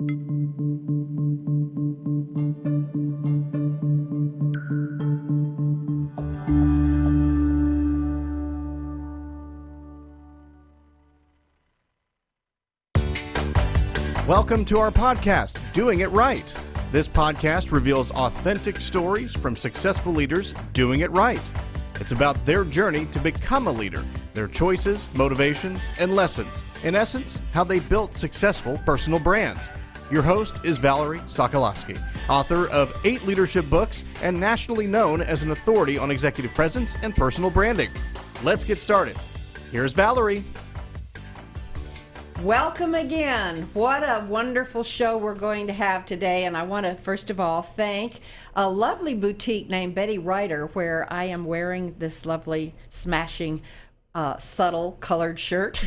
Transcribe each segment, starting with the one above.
Welcome to our podcast, Doing It Right. This podcast reveals authentic stories from successful leaders doing it right. It's about their journey to become a leader, their choices, motivations, and lessons. In essence, how they built successful personal brands. Your host is Valerie Sokolosky, author of 8 leadership books and nationally known as an authority on executive presence and personal branding. Let's get started. Here's Valerie. Welcome again. What a wonderful show we're going to have today. And I want to, first of all, thank a lovely boutique named Betty Ryder, where I am wearing this lovely, smashing, subtle colored shirt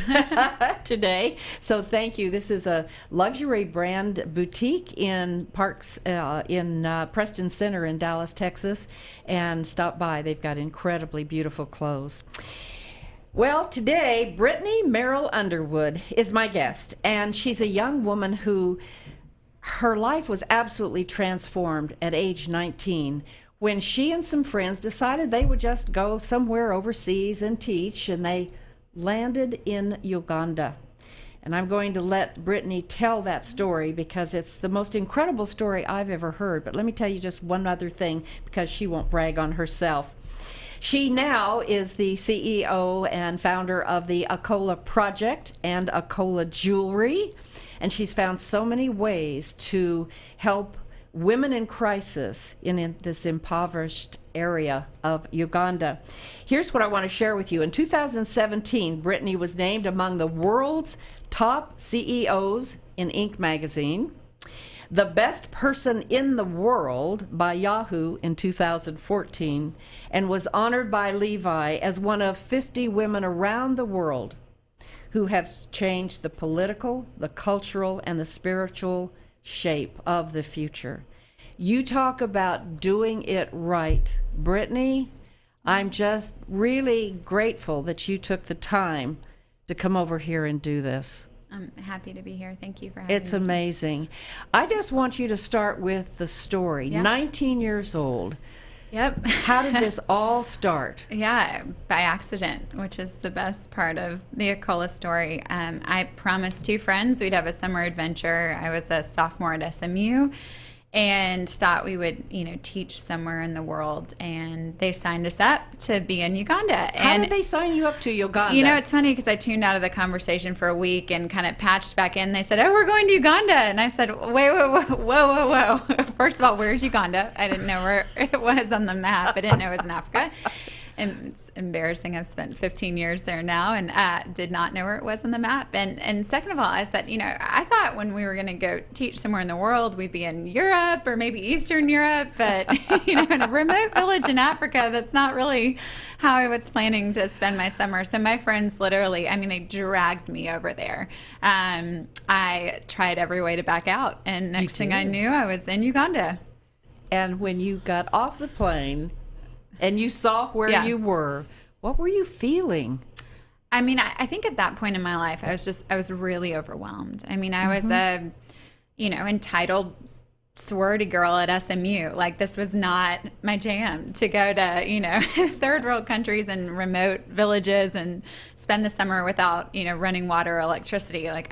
today. So thank you. This is a luxury brand boutique in Parks, in Preston Center in Dallas, Texas. And stop by. They've got incredibly beautiful clothes. Well, today, Brittany Underwood is my guest, and she's a young woman who, her life was absolutely transformed at age 19 when she and some friends decided they would just go somewhere overseas and teach, and they landed in Uganda. And I'm going to let Brittany tell that story because it's the most incredible story I've ever heard. But let me tell you just one other thing because she won't brag on herself. She now is the CEO and founder of the Akola Project and Akola Jewelry, and she's found so many ways to help women in crisis in this impoverished area of Uganda. Here's what I want to share with you. In 2017, Brittany was named among the world's top CEOs in Inc. magazine, the best person in the world by Yahoo in 2014, and was honored by Levi as one of 50 women around the world who have changed the political, the cultural, and the spiritual shape of the future. You talk about doing it right. Brittany, I'm just really grateful that you took the time to come over here and do this. I'm happy to be here. Thank you for having me. It's amazing. I just want you to start with the story. Yeah. 19 years old. Yep. How did this all start? Yeah, by accident, which is the best part of the Akola story. I promised 2 friends we'd have a summer adventure. I was a sophomore at SMU and thought we would, teach somewhere in the world. And they signed us up to be in Uganda. How did they sign you up to Uganda? It's funny because I tuned out of the conversation for a week and kind of patched back in. They said, "Oh, we're going to Uganda." And I said, whoa. First of all, where's Uganda? I didn't know where it was on the map. I didn't know it was in Africa. And it's embarrassing. I've spent 15 years there now and did not know where it was on the map. And second of all, I said, I thought when we were going to go teach somewhere in the world, we'd be in Europe or maybe Eastern Europe. But, in a remote village in Africa, that's not really how I was planning to spend my summer. So my friends literally, they dragged me over there. I tried every way to back out. And next thing I knew, I was in Uganda. And when you got off the plane and you saw where you were, what were you feeling? I think at that point in my life, I was really overwhelmed. I was a, entitled sorority girl at SMU. Like, this was not my jam to go to, third world countries and remote villages and spend the summer without, running water or electricity. Like,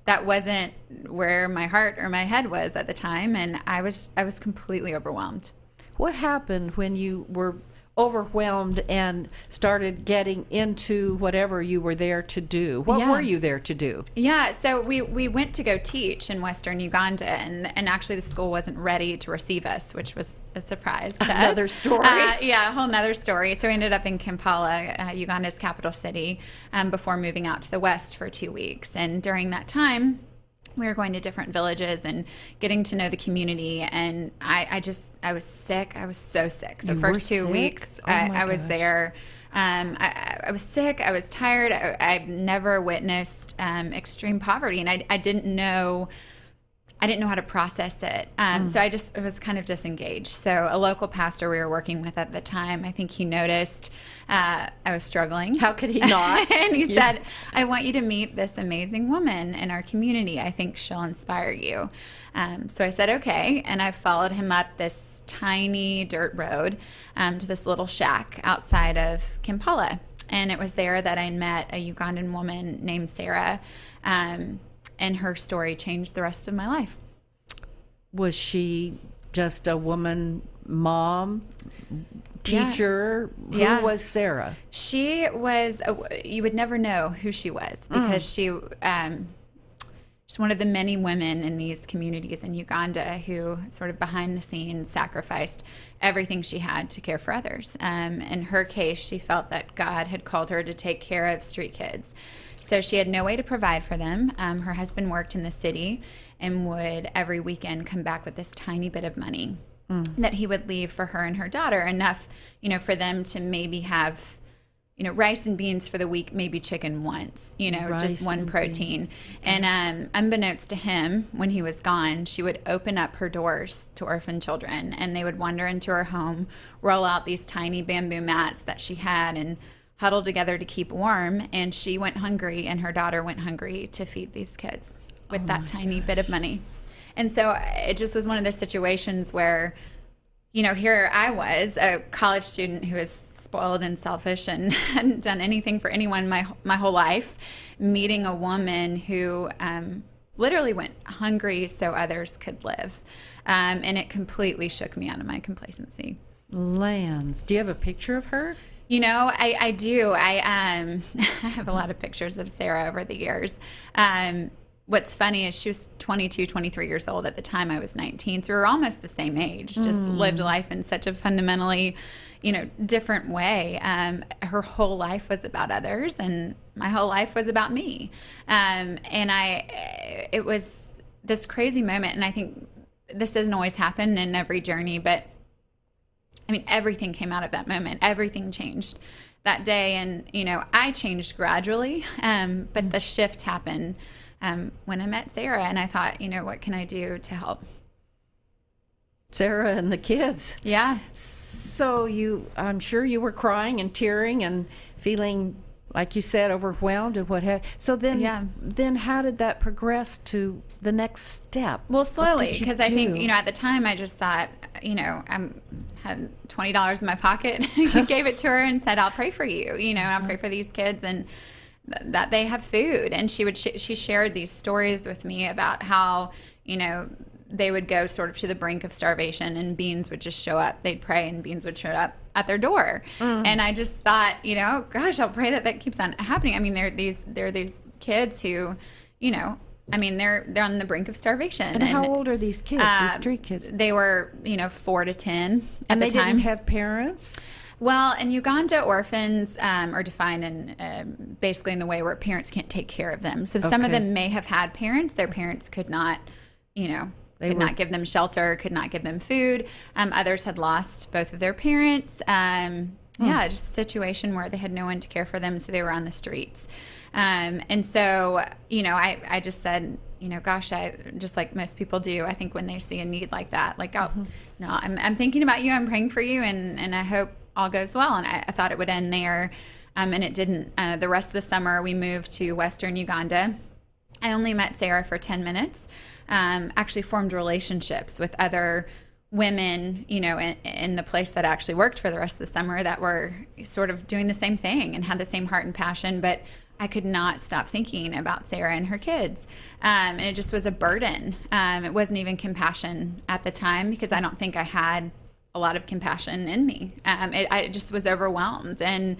that wasn't where my heart or my head was at the time. And I was completely overwhelmed. What happened when you were overwhelmed and started getting into whatever you were there to do? What were you there to do? Yeah, so we went to go teach in Western Uganda, and actually the school wasn't ready to receive us, which was a surprise to us. Another story. A whole nother story. So we ended up in Kampala, Uganda's capital city, before moving out to the West for 2 weeks. And during that time, we were going to different villages and getting to know the community. And I was sick. I was so sick. The first 2 weeks I was there. I was sick. I was tired. I've never witnessed extreme poverty. And I didn't know I didn't know how to process it. So I was kind of disengaged. So a local pastor we were working with at the time, I think he noticed I was struggling. How could he not? And he said, I want you to meet this amazing woman in our community. I think she'll inspire you. So I said, okay. And I followed him up this tiny dirt road to this little shack outside of Kampala. And it was there that I met a Ugandan woman named Sarah. And her story changed the rest of my life. Was she just a woman, mom, teacher? Yeah. Who was Sarah? She was, you would never know who she was because she's one of the many women in these communities in Uganda who sort of behind the scenes sacrificed everything she had to care for others. In her case, she felt that God had called her to take care of street kids. So she had no way to provide for them. Her husband worked in the city and would every weekend come back with this tiny bit of money that he would leave for her and her daughter, enough, for them to maybe have, rice and beans for the week, maybe chicken once, just one protein. Beans. And unbeknownst to him, when he was gone, she would open up her doors to orphan children, and they would wander into her home, roll out these tiny bamboo mats that she had, and huddled together to keep warm. And she went hungry, and her daughter went hungry to feed these kids with that tiny bit of money. And so it just was one of those situations where, here I was, a college student who was spoiled and selfish and hadn't done anything for anyone my whole life, meeting a woman who literally went hungry so others could live. And it completely shook me out of my complacency. Lands. Do you have a picture of her? I do. I have a lot of pictures of Sarah over the years. What's funny is she was 22, 23 years old at the time. I was 19. So we were almost the same age, just lived life in such a fundamentally, different way. Her whole life was about others, and my whole life was about me. It was this crazy moment. And I think this doesn't always happen in every journey, but everything came out of that moment. Everything changed that day. And, I changed gradually, but the shift happened when I met Sarah, and I thought, what can I do to help Sarah and the kids? Yeah. So I'm sure you were crying and tearing and feeling, like you said, overwhelmed and what have. So then how did that progress to the next step? Well, slowly, because I think, at the time I just thought, I had $20 in my pocket. Gave it to her and said, I'll pray for you, I'll pray for these kids and that they have food. And she shared these stories with me about how, they would go sort of to the brink of starvation and beans would just show up. They'd pray and beans would show up at their door. And I just thought, gosh, I'll pray that keeps on happening. There are these kids who, they're on the brink of starvation. And how old are these kids, these street kids? They were, 4 to 10 and at the time. And they didn't have parents? Well, in Uganda, orphans are defined in basically in the way where parents can't take care of them. So some of them may have had parents. Their parents could not, not give them shelter, could not give them food. Others had lost both of their parents. Just a situation where they had no one to care for them, so they were on the streets. And so, I just said, gosh, I just like most people do, I think when they see a need like that, like, I'm thinking about you, I'm praying for you, and I hope all goes well. And I thought it would end there, and it didn't. The rest of the summer, we moved to Western Uganda. I only met Sarah for 10 minutes, actually formed relationships with other women, in the place that I actually worked for the rest of the summer that were sort of doing the same thing and had the same heart and passion, but I could not stop thinking about Sarah and her kids. And it just was a burden. It wasn't even compassion at the time because I don't think I had a lot of compassion in me. I just was overwhelmed and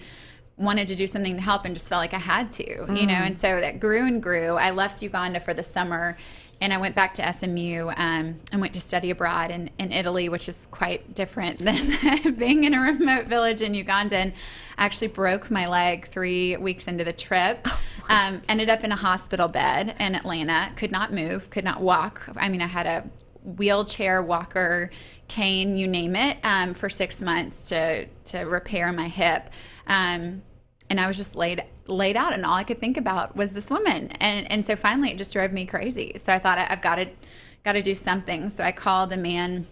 wanted to do something to help and just felt like I had to, and so that grew and grew. I left Uganda for the summer and I went back to SMU and went to study abroad in Italy, which is quite different than being in a remote village in Uganda. And I actually broke my leg 3 weeks into the trip. Ended up in a hospital bed in Atlanta, could not move, could not walk. I had a wheelchair, walker, cane, you name it, for 6 months to repair my hip. And I was just laid out, and all I could think about was this woman. And so finally it just drove me crazy. So I thought I've got to got to do something. So I called a man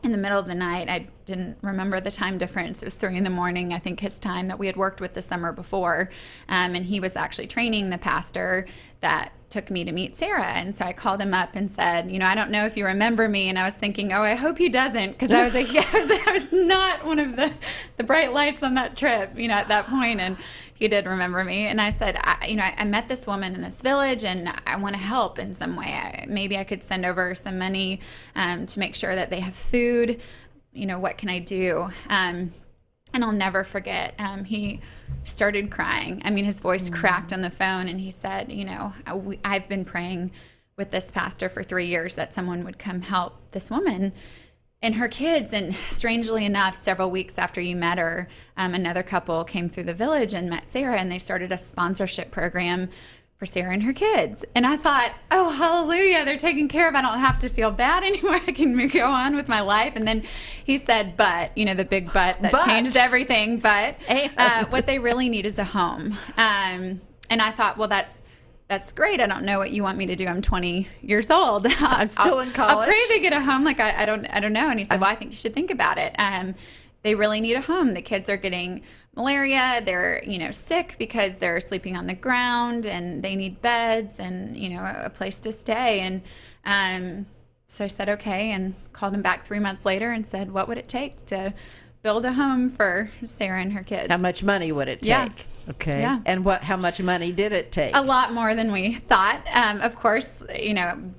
in the middle of the night. I didn't remember the time difference. It was 3 a.m, I think, his time, that we had worked with the summer before. And he was actually training the pastor that took me to meet Sarah. And so I called him up and said, I don't know if you remember me. And I was thinking, oh, I hope he doesn't, because I was like, I was not one of the bright lights on that trip, at that point. And he did remember me. And I said, I met this woman in this village, and I want to help in some way. Maybe I could send over some money to make sure that they have food. What can I do? And I'll never forget, he started crying. I mean, his voice cracked on the phone, and he said, I've been praying with this pastor for 3 years that someone would come help this woman and her kids. And strangely enough, several weeks after you met her, another couple came through the village and met Sarah, and they started a sponsorship program for Sarah and her kids. And I thought, oh, hallelujah, they're taken care of. I don't have to feel bad anymore. I can go on with my life. And then he said, but, the big but that changed everything. But what they really need is a home. And I thought, well, that's great. I don't know what you want me to do. I'm 20 years old. I'm still in college. I'll pray they get a home. Like, I don't know. And he said, well, I think you should think about it. They really need a home. The kids are getting malaria. They're, sick because they're sleeping on the ground, and they need beds and, a place to stay. And so I said, okay, and called him back 3 months later and said, what would it take to build a home for Sarah and her kids? How much money would it take? Yeah. Okay. Yeah. And how much money did it take? A lot more than we thought. Of course,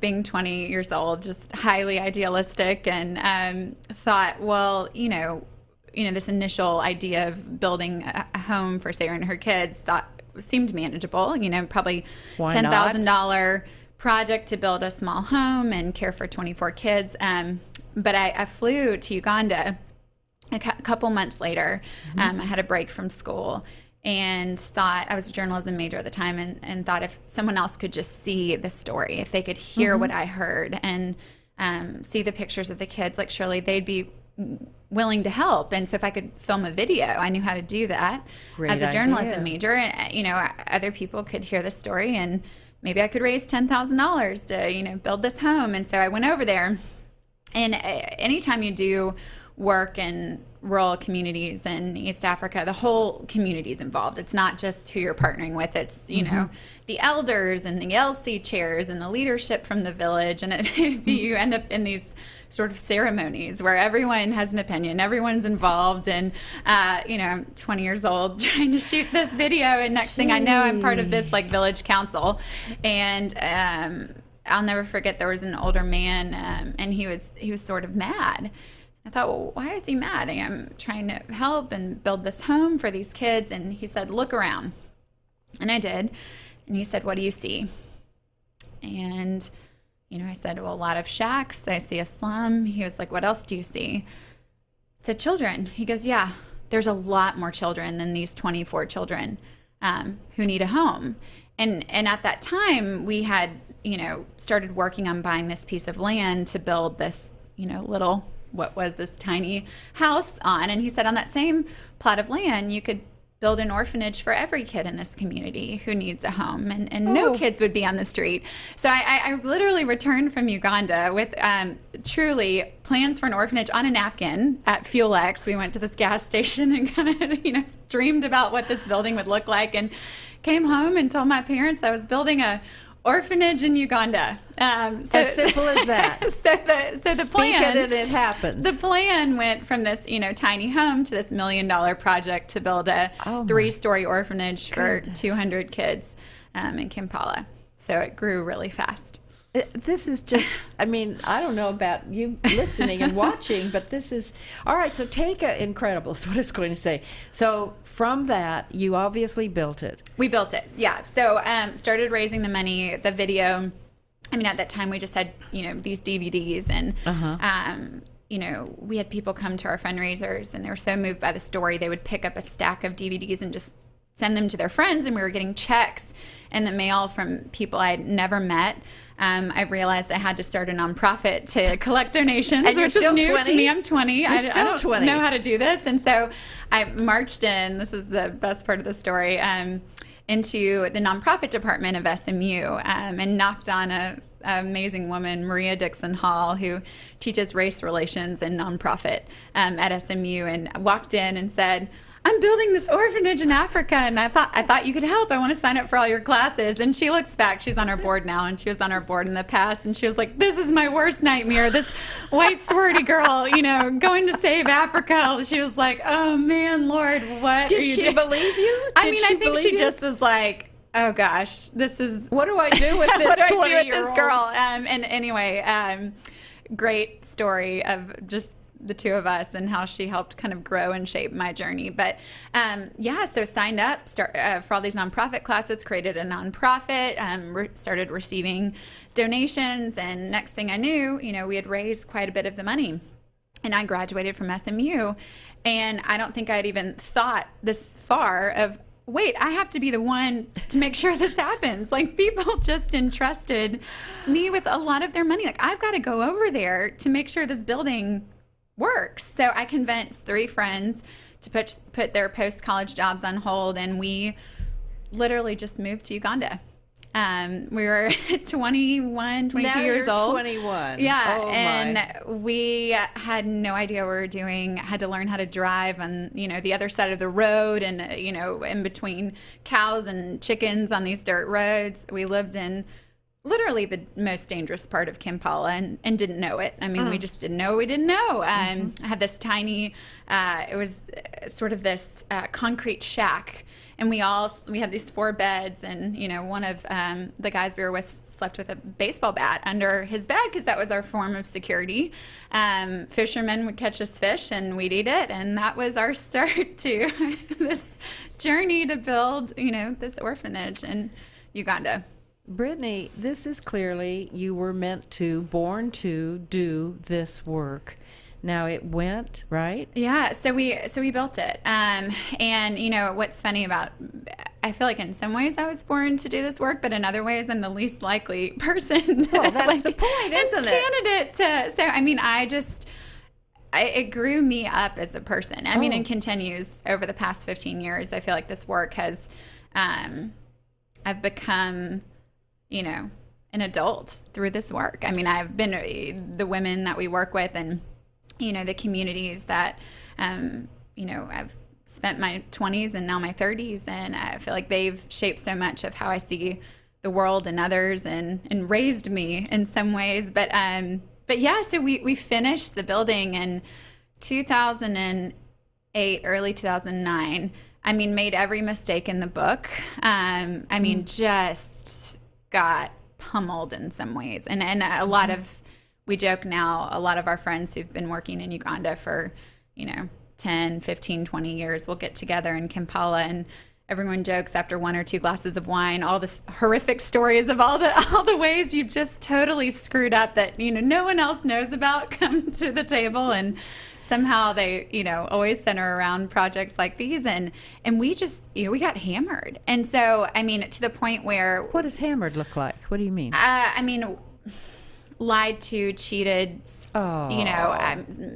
being 20 years old, just highly idealistic, and thought, well, this initial idea of building a home for Sarah and her kids seemed manageable. Probably $10,000 project to build a small home and care for 24 kids. But I flew to Uganda a couple months later. I had a break from school, and thought, I was a journalism major at the time, and thought if someone else could just see the story, if they could hear what I heard and see the pictures of the kids, like surely they'd be willing to help. And so if I could film a video, I knew how to do that. Great as a journalism idea. major. And, other people could hear the story, and maybe I could raise $10,000 to, build this home. And so I went over there. And anytime you do work in rural communities in East Africa, the whole community is involved. It's not just who you're partnering with. It's, the elders and the LC chairs and the leadership from the village. And you end up in these sort of ceremonies where everyone has an opinion, everyone's involved. And, I'm 20 years old trying to shoot this video. And next thing I know, I'm part of this village council. And I'll never forget, there was an older man, and he was sort of mad. I thought, well, why is he mad? I'm trying to help and build this home for these kids. And he said, look around. And I did. And he said, what do you see? And, I said, well, a lot of shacks. I see a slum. He was like, what else do you see? I said, children. He goes, yeah, there's a lot more children than these 24 children who need a home. And at that time, we had, started working on buying this piece of land to build this, little, what was this tiny house on. And he said, on that same plot of land, you could build an orphanage for every kid in this community who needs a home, and no kids would be on the street. So I literally returned from Uganda with truly plans for an orphanage on a napkin at Fuel X. We went to this gas station and kind of, dreamed about what this building would look like, and came home and told my parents I was building a orphanage in Uganda. As simple as that. So the plan, Speak it and it happens. The plan went from this, tiny home to this $1 million project to build a 3-story orphanage for 200 kids in Kampala. So it grew really fast. This is just, I don't know about you listening and watching, but this is, all right, so incredible is what I was going to say. So from that, you obviously built it. We built it, yeah. So started raising the money, the video. At that time we just had, these DVDs, and, we had people come to our fundraisers, and they were so moved by the story, they would pick up a stack of DVDs and just send them to their friends, and we were getting checks in the mail from people I'd never met. I realized I had to start a nonprofit to collect donations, and which is new 20? to me. I'm 20. I don't 20. know how to do this. And so I marched in, this is the best part of the story, into the nonprofit department of SMU, and knocked on a amazing woman, Maria Dixon Hall, who teaches race relations and nonprofit at SMU, and walked in and said, I'm building this orphanage in Africa, and I thought you could help. I want to sign up for all your classes. And she looks back. She's on our board now, and she was on our board in the past. And she was like, this is my worst nightmare. This white sorority girl, going to save Africa. She was like, oh, man, Lord, what Did are you she doing? believe you? I think she just was like, oh, gosh, this is... What do I do with this 20-year-old? What do I do with this girl? And anyway, great story of just the two of us and how she helped kind of grow and shape my journey. But so signed up for all these nonprofit classes, created a nonprofit, started receiving donations, and next thing I knew, we had raised quite a bit of the money. And I graduated from SMU, and I don't think I'd even thought this far of, wait, I have to be the one to make sure this happens. Like, people just entrusted me with a lot of their money. Like, I've got to go over there to make sure this building works. So I convinced 3 friends to put their post-college jobs on hold, and we literally just moved to Uganda. We were 21, 22 now years you're old. 21. Yeah, oh, and my. We had no idea what we were doing. Had to learn how to drive on, the other side of the road, and in between cows and chickens on these dirt roads. We lived in literally the most dangerous part of Kampala, and didn't know it. I mean, we just didn't know we didn't know. I had this tiny, it was sort of this concrete shack, and we had these 4 beds, and one of the guys we were with slept with a baseball bat under his bed because that was our form of security. Fishermen would catch us fish, and we'd eat it, and that was our start to this journey to build, this orphanage in Uganda. Brittany, this is clearly you were born to do this work. Now it went, right? Yeah, so we built it. And what's funny about, I feel like in some ways I was born to do this work, but in other ways I'm the least likely person. Well, that's the point, isn't it? Candidate it grew me up as a person. I mean, and continues over the past 15 years. I feel like this work has, I've become, an adult through this work. I mean, I've been the women that we work with, and the communities that I've spent my 20s and now my 30s, and I feel like they've shaped so much of how I see the world and others, and raised me in some ways. But yeah, so we finished the building in 2008, early 2009. I mean, made every mistake in the book. Just got pummeled in some ways. And a lot of, we joke now, a lot of our friends who've been working in Uganda for, 10, 15, 20 years will get together in Kampala, and everyone jokes after 1 or 2 glasses of wine, all the horrific stories of all the ways you just totally screwed up that, no one else knows about come to the table. And somehow they, always center around projects like these. And we just, we got hammered. And so, I mean, to the point where... What does hammered look like? What do you mean? Lied to, cheated,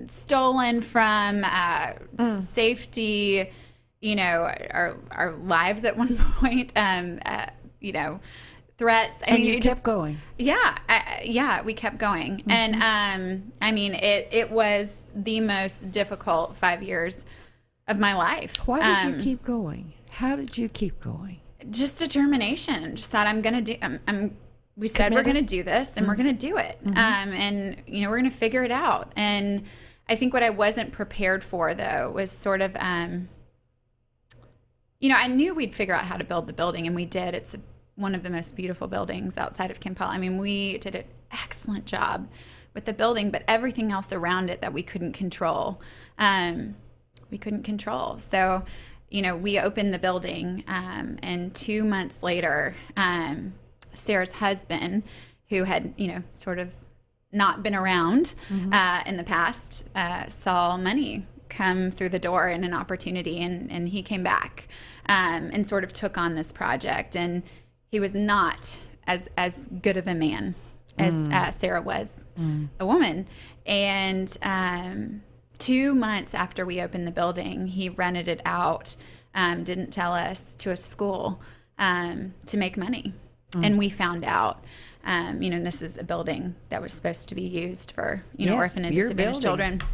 stolen from, safety, our lives at one point, threats. And you kept going. Yeah, we kept going. And it was the most difficult 5 years of my life. Why did you keep going? How did you keep going? Just determination. Just thought we said Committed? we're going to do this, and we're going to do it. And we're going to figure it out. And I think what I wasn't prepared for, though, was sort of, I knew we'd figure out how to build the building, and we did. It's one of the most beautiful buildings outside of Kampala. I mean, we did an excellent job with the building, but everything else around it that we couldn't control, So, we opened the building, and 2 months later, Sarah's husband, who had, sort of not been around in the past, saw money come through the door and an opportunity, and he came back and sort of took on this project. And he was not as good of a man as Sarah was a woman. And 2 months after we opened the building, he rented it out, didn't tell us, to a school to make money. And we found out. And this is a building that was supposed to be used for, Yes, orphan and your disadvantaged building. children.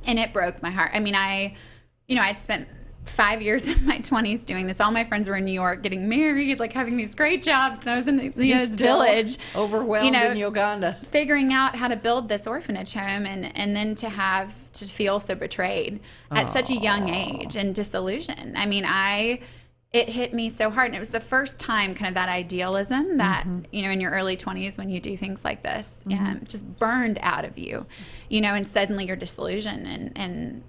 And it broke my heart. I mean, I'd spent 5 years in my 20s doing this. All my friends were in New York getting married, like having these great jobs. And I was in this village. Overwhelmed in Uganda. Figuring out how to build this orphanage home and then to feel so betrayed at such a young age and disillusioned. I mean, it hit me so hard. And it was the first time kind of that idealism that, in your early 20s when you do things like this, just burned out of you, and suddenly you're disillusioned and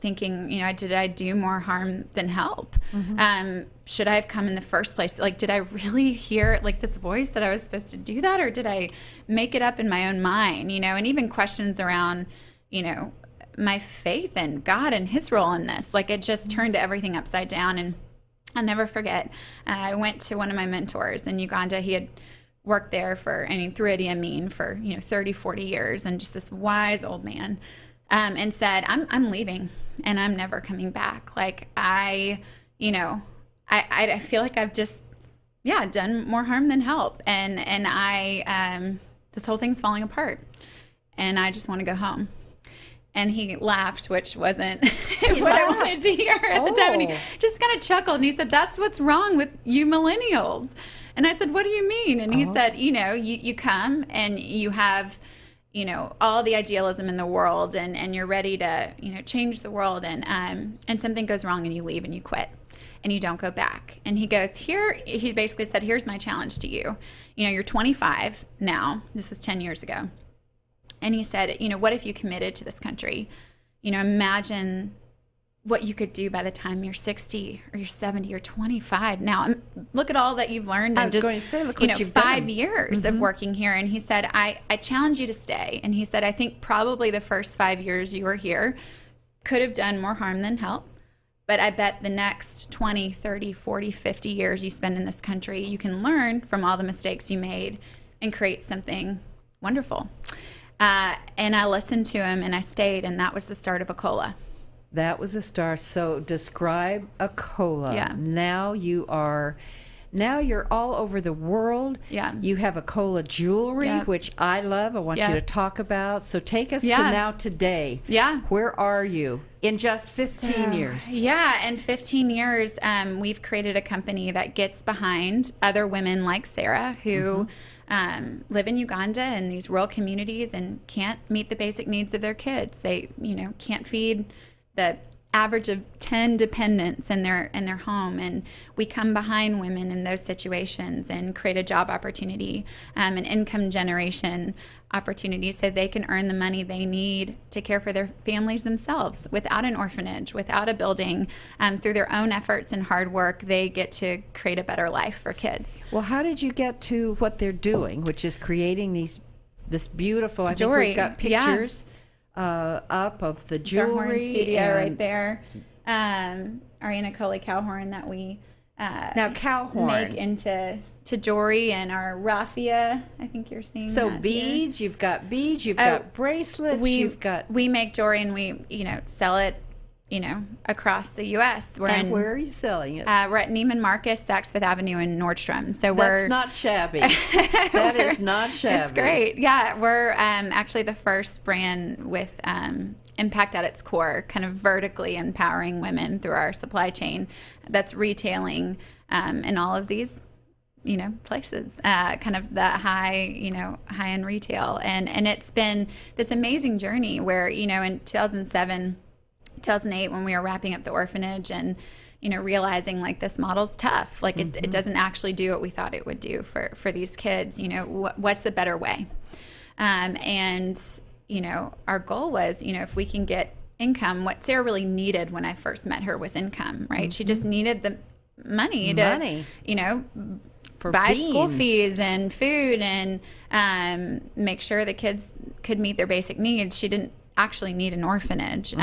thinking, did I do more harm than help? Should I have come in the first place? Like, did I really hear like this voice that I was supposed to do that? Or did I make it up in my own mind, and even questions around, my faith in God and his role in this, like it just turned everything upside down. And I'll never forget, I went to one of my mentors in Uganda. He had worked there through Idi Amin for, 30, 40 years, and just this wise old man, and said, I'm leaving and I'm never coming back. Like I feel like I've just, done more harm than help. And this whole thing's falling apart and I just want to go home. And he laughed, which wasn't what I wanted to hear at the time. And he just kind of chuckled and he said, that's what's wrong with you millennials. And I said, what do you mean? And he said, you come and you have, all the idealism in the world and you're ready to, change the world. And something goes wrong and you leave and you quit and you don't go back. And he goes, he basically said, here's my challenge to you. You're 25 now. This was 10 years ago. And he said, what if you committed to this country? Imagine what you could do by the time you're 60 or you're 70 or 25. Now, look at all that you've learned in just, look what you've 5 done. years of working here. And he said, I challenge you to stay. And he said, I think probably the first 5 years you were here could have done more harm than help. But I bet the next 20, 30, 40, 50 years you spend in this country, you can learn from all the mistakes you made and create something wonderful. And I listened to him and I stayed, and that was the start of Akola. That was a start. So describe Akola. Yeah. Now you're all over the world. Yeah. You have Akola jewelry, Yeah. which I love. I want you to talk about. So take us to now today. Yeah. Where are you in just 15 years? Yeah, in 15 years, we've created a company that gets behind other women like Sarah who live in Uganda in these rural communities and can't meet the basic needs of their kids. They, can't feed the average of 10 dependents in their home, and we come behind women in those situations and create a job opportunity, an income generation opportunity so they can earn the money they need to care for their families themselves without an orphanage, without a building. Through their own efforts and hard work, they get to create a better life for kids. Well, how did you get to what they're doing, which is creating this beautiful, I Jewelry. think we've got pictures up of the It's our horn jewelry. studio right there. Our Akola cow horn that we Now, cow horn. make into jewelry, and our raffia. I think you're seeing So that beads, you've got bracelets, here. We make jewelry and we sell it across the U.S. And where are you selling it? We're at Neiman Marcus, Saks Fifth Avenue, and Nordstrom. So That's not shabby. That is not shabby. It's great. Yeah, we're actually the first brand with impact at its core, kind of vertically empowering women through our supply chain that's retailing in all of these places, kind of the high-end retail. And it's been this amazing journey where, in 2007, 2008, when we were wrapping up the orphanage and, realizing like this model's tough, like it doesn't actually do what we thought it would do for these kids, what's a better way? And our goal was, if we can get income, what Sarah really needed when I first met her was income, right? She just needed the money to, for buy beans. School fees and food and make sure the kids could meet their basic needs. She didn't actually need an orphanage.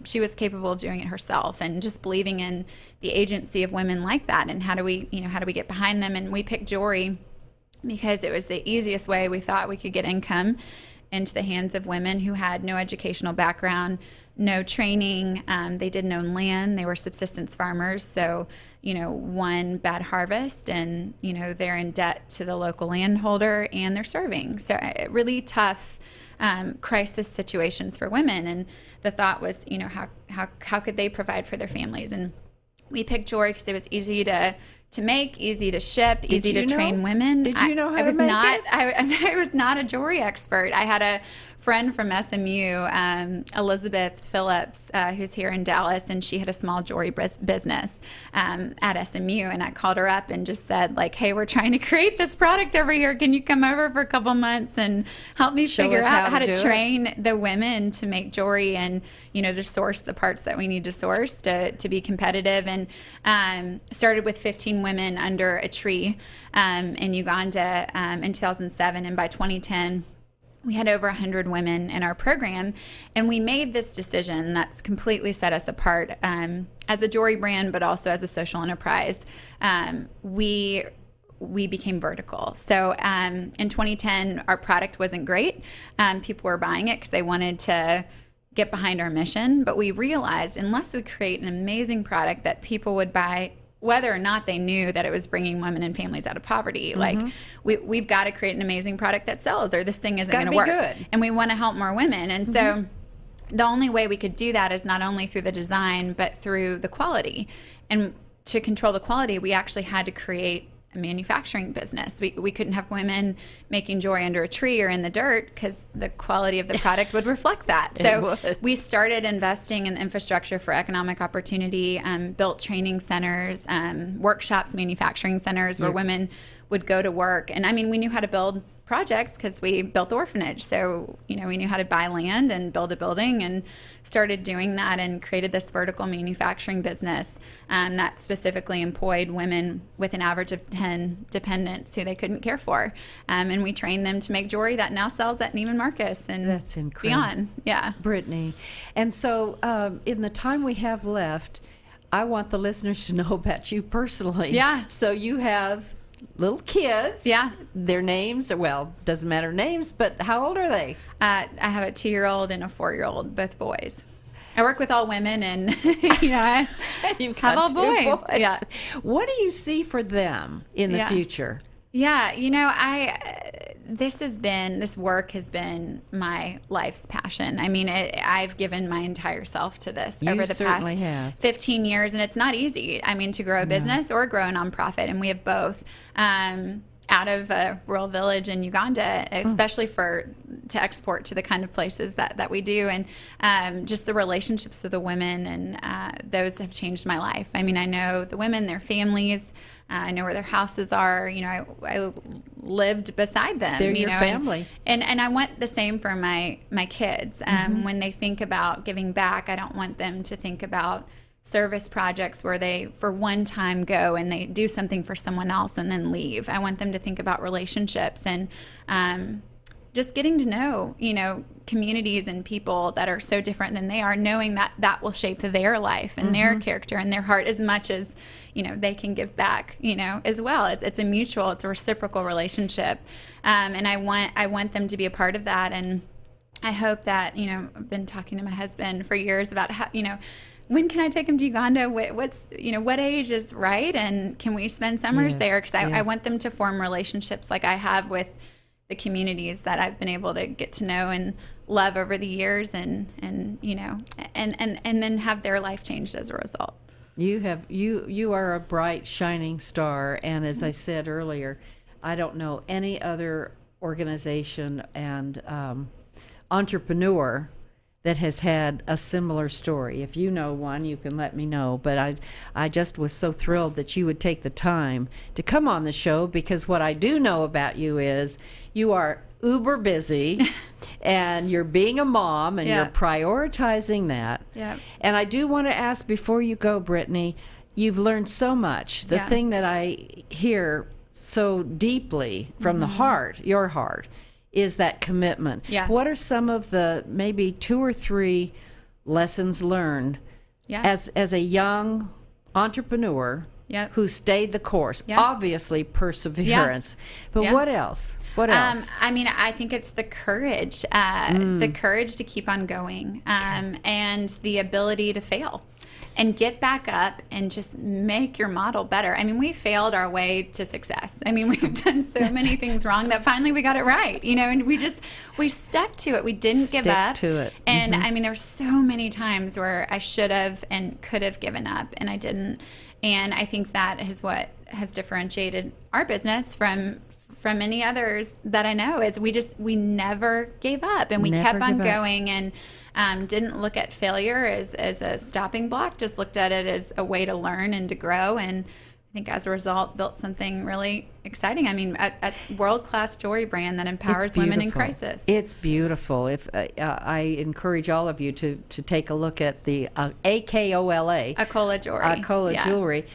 She was capable of doing it herself, and just believing in the agency of women like that. And how do we get behind them? And we picked jewelry because it was the easiest way we thought we could get income. into the hands of women who had no educational background, no training. They didn't own land. They were subsistence farmers. So, one bad harvest and, they're in debt to the local landholder and they're serving. So really tough crisis situations for women. And the thought was, how could they provide for their families? And we picked Jory because it was easy to make, easy to ship, easy to train women. Did you know how to make it? I was not a Jory expert. I had a friend from SMU, Elizabeth Phillips, who's here in Dallas, and she had a small Jory business at SMU. And I called her up and just said, like, hey, we're trying to create this product over here. Can you come over for a couple months and help me figure out how to train the women to make Jory and, to source the parts that we need to source to be competitive. And started with 15 women under a tree in Uganda in 2007. And by 2010, we had over 100 women in our program, and we made this decision that's completely set us apart as a Jory brand, but also as a social enterprise. We became vertical. So in 2010, our product wasn't great. People were buying it because they wanted to get behind our mission, but we realized unless we create an amazing product that people would buy, whether or not they knew that it was bringing women and families out of poverty, like we've got to create an amazing product that sells, or this thing isn't going to work. Good. And we want to help more women. And so the only way we could do that is not only through the design, but through the quality. And to control the quality, we actually had to create a manufacturing business. We couldn't have women making Jory under a tree or in the dirt because the quality of the product would reflect that. So we started investing in infrastructure for economic opportunity, built training centers, workshops, manufacturing centers where women would go to work. And I mean, we knew how to build projects because we built the orphanage. So, we knew how to buy land and build a building, and started doing that and created this vertical manufacturing business that specifically employed women with an average of 10 dependents who they couldn't care for. And we trained them to make Jory that now sells at Neiman Marcus and that's incredible. Beyond. Yeah. Brittany. And so in the time we have left, I want the listeners to know about you personally. Yeah. So you have little kids. Yeah. Their names, doesn't matter names, but how old are they? I have a 2-year-old and a 4-year-old, both boys. I work with all women, and I You've have got all boys. Yeah. What do you see for them in the future? Yeah, this work has been my life's passion. I mean, I've given my entire self to this over the past 15 years, and it's not easy. I mean, to grow a business or grow a nonprofit, and we have both. Out of a rural village in Uganda, especially to export to the kind of places that we do, and just the relationships of the women, and those have changed my life. I mean, I know the women, their families, I know where their houses are. I lived beside them. They're your family. And I want the same for my kids. When they think about giving back, I don't want them to think about service projects where they for one time go and they do something for someone else and then leave. I want them to think about relationships and just getting to know, communities and people that are so different than they are, knowing that will shape their life and their character and their heart as much as, they can give back, as well. It's a reciprocal relationship. And I want them to be a part of that. And I hope that, I've been talking to my husband for years about how, when can I take him to Uganda? What age is right? And can we spend summers there? Because I want them to form relationships like I have with the communities that I've been able to get to know and love over the years, and then have their life changed as a result. You are a bright, shining star. And as I said earlier, I don't know any other organization and entrepreneur that has had a similar story. If you know one, you can let me know. But I just was so thrilled that you would take the time to come on the show, because what I do know about you is you are uber busy and you're being a mom and you're prioritizing that. Yeah. And I do want to ask before you go, Brittany, you've learned so much. The thing that I hear so deeply from the heart, your heart, is that commitment. Yeah. What are some of the maybe 2 or 3 lessons learned as a young entrepreneur Yep. who stayed the course. Yep. Obviously, perseverance. But Yeah. what else? What else? I mean, I think it's the courage, the courage to keep on going, and the ability to fail and get back up and just make your model better. I mean, we failed our way to success. I mean, we've done so many things wrong that finally we got it right, and we stuck to it. We didn't give up. Stick to it. And I mean, there were so many times where I should have and could have given up, and I didn't. And I think that is what has differentiated our business from many others that I know, is we never gave up, and we kept on going, and didn't look at failure as a stopping block, just looked at it as a way to learn and to grow. And I think as a result built something really exciting. I mean, a world-class jewelry brand that empowers women in crisis. It's beautiful. If I encourage all of you to take a look at the Akola jewelry.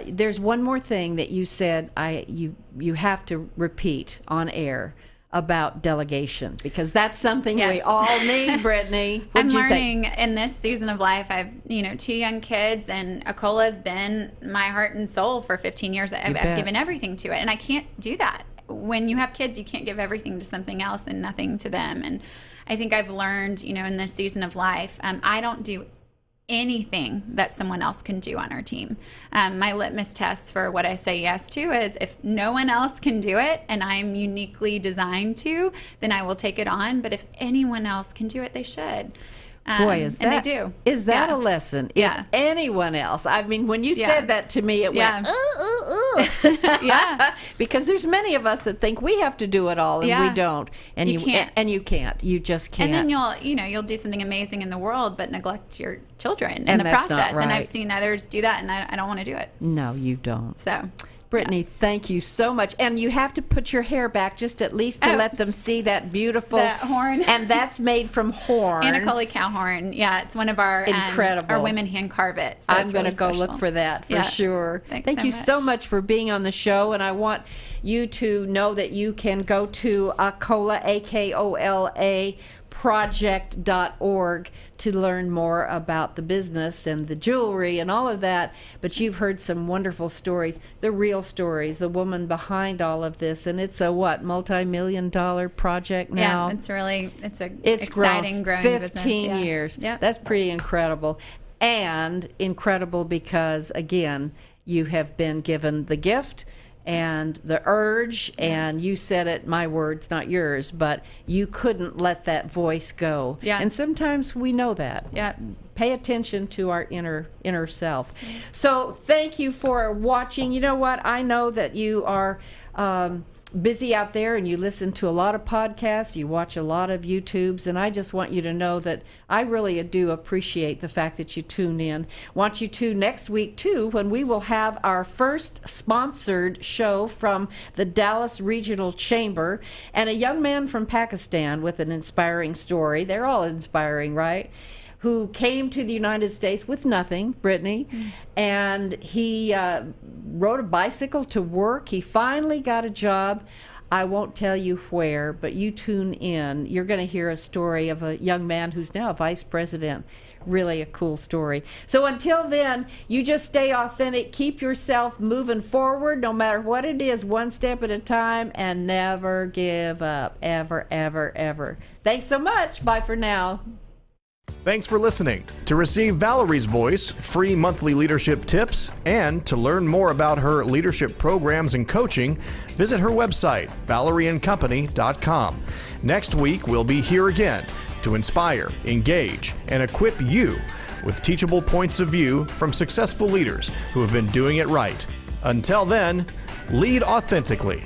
There's one more thing that you said you have to repeat on air about delegation, because that's something we all need, Brittany. I'm learning in this season of life. I've 2 young kids, and Akola's been my heart and soul for 15 years. I've given everything to it, and I can't do that. When you have kids, you can't give everything to something else and nothing to them. And I think I've learned, in this season of life, I don't do anything that someone else can do on our team. My litmus test for what I say yes to is, if no one else can do it and I'm uniquely designed to, then I will take it on. But if anyone else can do it, they should. Boy, is that, and they do. Is that a lesson? If anyone else, I mean, when you said that to me, it went, because there's many of us that think we have to do it all, and we don't. And you can't. And you can't. You just can't. And then you'll do something amazing in the world, but neglect your children in the process. Not right. And I've seen others do that, and I don't want to do it. No, you don't. So, Brittany, thank you so much. And you have to put your hair back just at least to let them see that beautiful horn. And that's made from horn. Akola cow horn. Yeah, it's one of our incredible. Our women hand carve it. So I'm going to go look for that for sure. Thank you so much for being on the show. And I want you to know that you can go to Akola, Akola, project.org to learn more about the business and the jewelry and all of that. But you've heard some wonderful stories, the real stories, the woman behind all of this. And it's a multi-million-dollar project now? Yeah, it's exciting, growing 15 business. years. Yeah. That's pretty incredible. And incredible because, again, you have been given the gift and the urge, and you said it, my words, not yours, but you couldn't let that voice go. Yeah. And sometimes we know that. Yeah. Pay attention to our inner self. So thank you for watching. You know what? I know that you are busy out there, and you listen to a lot of podcasts, you watch a lot of YouTubes, and I just want you to know that I really do appreciate the fact that you tune in. Want you to next week too, when we will have our first sponsored show from the Dallas Regional Chamber, and a young man from Pakistan with an inspiring story. They're all inspiring, right? Who came to the United States with nothing, Brittany, and he rode a bicycle to work. He finally got a job. I won't tell you where, but you tune in. You're going to hear a story of a young man who's now a vice president. Really a cool story. So until then, you just stay authentic. Keep yourself moving forward, no matter what it is, one step at a time, and never give up. Ever, ever, ever. Thanks so much. Bye for now. Thanks for listening. To receive Valerie's voice, free monthly leadership tips, and to learn more about her leadership programs and coaching, visit her website, valerieandcompany.com. Next week, we'll be here again to inspire, engage, and equip you with teachable points of view from successful leaders who have been doing it right. Until then, lead authentically.